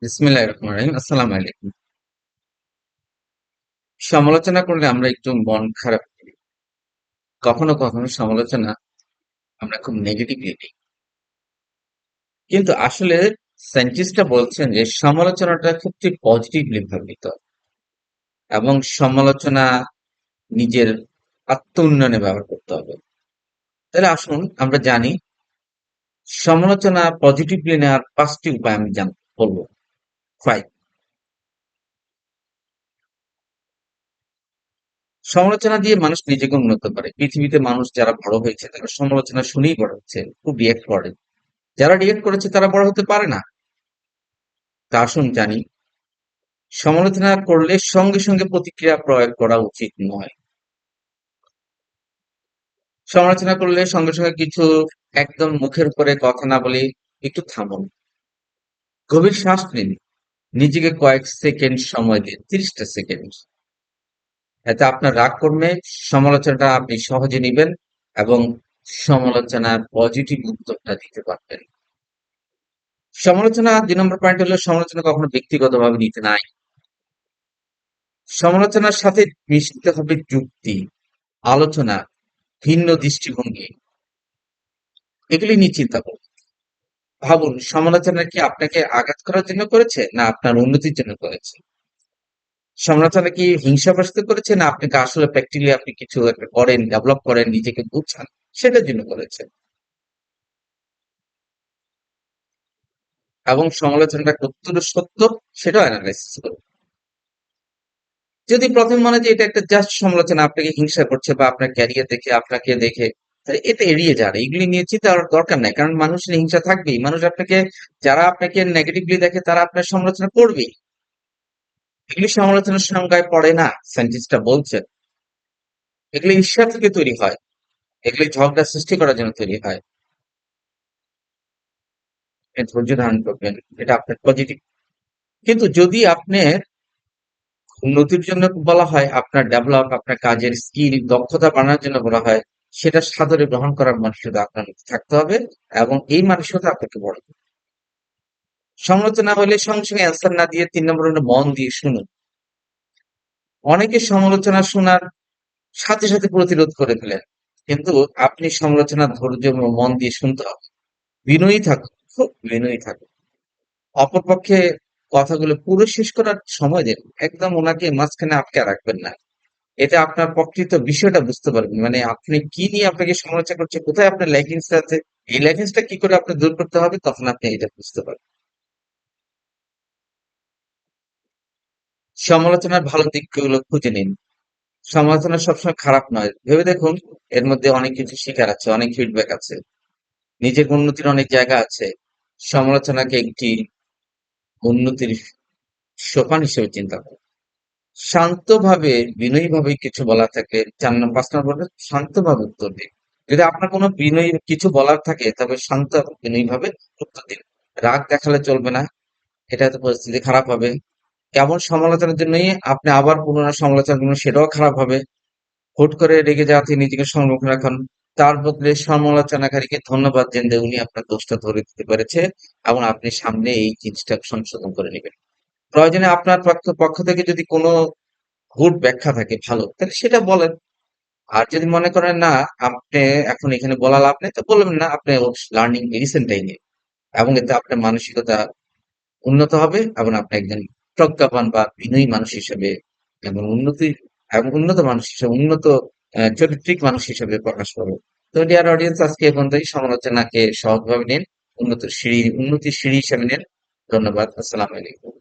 বিসমিল্লাহির রহমানির রহিম। আসসালামু আলাইকুম। সমালোচনা করলে আমরা একটু মন খারাপ করি। কখনো, কখনো সমালোচনা আমরা খুব নেগেটিভলি নিই। কিন্তু আসলে সায়েন্টিস্টরা বলছেন যে সমালোচনাটা খুব ঠিক পজিটিভলি ভাবে নিতে হবে এবং সমালোচনা নিজের আত্ম-উন্নয়নে ব্যবহার করতে হবে। তাহলে আসুন আমরা জানি সমালোচনা পজিটিভলি নেওয়ার ৫ টি উপায় আমি বলব। ৫। সমালোচনা দিয়ে মানুষ নিজেকে উন্নত করে। পৃথিবীতে মানুষ যারা বড় হয়েছে তারা সমালোচনা শুনেই বড় হচ্ছে। খুব রিঅ্যাক্ট করে। যারা রিঅ্যাক্ট করেছে তারা বড় হতে পারে না। তা আসুন জানি, সমালোচনা করলে সঙ্গে সঙ্গে প্রতিক্রিয়া প্রয়োগ করা উচিত নয়। সমালোচনা করলে সঙ্গে সঙ্গে কিছু একদম মুখের উপরে কথা না বলে একটু থামুন। গভীর শ্বাস নিন। নিজেকে কয়েক সেকেন্ড সময় দিন। ৩০টা সেকেন্ড। এতে আপনার রাগ কমবে, সমালোচনাটা আপনি সহজে নিবেন এবং সমালোচনার পজিটিভ উত্তরটা দিতে পারবেন। সমালোচনা ২ নম্বর পয়েন্ট হলো সমালোচনা কখনো ব্যক্তিগতভাবে নিতে নাই। সমালোচনার সাথে মিশতে হবে যুক্তি, আলোচনা, ভিন্ন দৃষ্টিভঙ্গি, এগুলি নিয়ে চিন্তা করুন। ভাবুন সমালোচনা কি আপনাকে আঘাত করার জন্য করেছে না আপনার উন্নতির জন্য করেছে? সমালোচনা কি হিংসাগ্রস্ত করেছে না আপনাকে আসলে প্র্যাকটিক্যালি আপনি কিছু একটা করেন, ডেভেলপ করেন, নিজেকে গুছান, সেটার জন্য করেছে? এবং সমালোচনাটা কতটুকু সত্য সেটাও এনালাইসিস করুন। যদি ১ম মনে হয় যে এটা একটা জাস্ট সমালোচনা, আপনাকে হিংসা করছে বা আপনার ক্যারিয়ার দেখে, আপনাকে দেখে, তাহলে এটা এড়িয়ে যান। এগুলি নিয়ে চিন্তা করার দরকার নাই। কারণ মানুষের হিংসা থাকবেই। মানুষ আপনাকে, যারা আপনাকে নেগেটিভলি দেখে তারা আপনার সমালোচনা করবেই। এগুলি সমালোচনার সংজ্ঞায় পড়ে না, সায়েন্টিস্টরা বলছেন। এগুলি ঈর্ষা থেকে তৈরি হয়। এগুলি ঝগড়া সৃষ্টি করার জন্য তৈরি হয়। আপনি ধৈর্য ধারণ করবেন। এটা আপনার পজিটিভ। কিন্তু যদি আপনার উন্নতির জন্য বলা হয়, আপনার ডেভেলপ, আপনার কাজের স্কিল, দক্ষতা বাড়ানোর জন্য বলা হয়, সেটা সাদরে গ্রহণ করার মানসিকতা আপনার মধ্যে থাকতে হবে এবং এই মানসিকতা আপনাকে বড় করবে। সমালোচনা হলে সঙ্গে সঙ্গে অ্যান্সার না দিয়ে ৩ নম্বর হলো মন দিয়ে শুনুন। অনেকে সমালোচনা শোনার সাথে সাথে প্রতিরোধ করে ফেলেন। কিন্তু আপনি সমালোচনা ধৈর্য এবং মন দিয়ে শুনতে হবে। বিনয়ী থাকুন, খুব বিনয়ী থাকুন। অপরপক্ষে কথাগুলো পুরো শেষ করার সময় দিন। একদম উনাকে মাঝখানে আটকে রাখবেন না। এতে আপনার প্রকৃত বিষয়টা বুঝতে পারবেন। মানে আপনি কি নিয়ে আপনাকে সমালোচনা করছে, কোথায় আপনার ল্যাকিংস আছে, এই ল্যাকিংসটা কি করে আপনার দূর করতে হবে, তখন আপনি এটা বুঝতে পারবেন। সমালোচনার ভালো দিকগুলো খুঁজে নিন। সমালোচনা সবসময় খারাপ নয়। ভেবে দেখুন এর মধ্যে অনেক কিছু শেখার আছে, অনেক ফিডব্যাক আছে। নিজের উন্নতির অনেক জায়গা আছে। সমালোচনাকে একটি উন্নতির সোপান হিসেবে চিন্তা করুন। শান্তভাবে, বিনয়ীভাবে কিছু বলার থাকলে ৫ নম্বর শান্তভাবে উত্তর দিন। যদি আপনার কোনো বিনয়ী কিছু বলার থাকে তবে শান্ত এবং বিনয়ীভাবে উত্তর দিন। রাগ দেখালে চলবে না। এটাতে পরিস্থিতি খারাপ হবে। কেবল সমালোচনার জন্যই আপনি আবার পুনরায় সমালোচনা করবেন, সেটাও খারাপ হবে। হুট করে রেগে যাওয়া থেকে নিজেকে সংরক্ষণ রাখুন। তার বদলে সমালোচনাকারীকে ধন্যবাদ দেন যে উনি আপনার দোষটা ধরে দিতে পেরেছে এবং আপনি সামনে এই জিনিসটা সংশোধন করে নিবেন। প্রয়োজনে আপনার পক্ষ থেকে যদি কোনো গুড ব্যাখ্যা থাকে ভালো, তাহলে সেটা বলেন। আর যদি মনে করেন না, আপনি এখন এখানে বলা লাভ নেই, তো বলবেন না। আপনি লার্নিং মেডিসিনটাই নিন এবং এতে আপনার মানসিকতা উন্নত হবে এবং আপনি একজন প্রজ্ঞাবান বা বিনয়ী মানুষ হিসেবে এবং উন্নত মানুষ হিসেবে, উন্নত চরিত্রিক মানুষ হিসেবে প্রকাশ পাবে। তো ডিয়ার অডিয়েন্স, আজকে এ পর্যন্তই। সমালোচনাকে সহজভাবে নিন, উন্নতির সিঁড়ি হিসেবে নিন। ধন্যবাদ। আসসালামু আলাইকুম।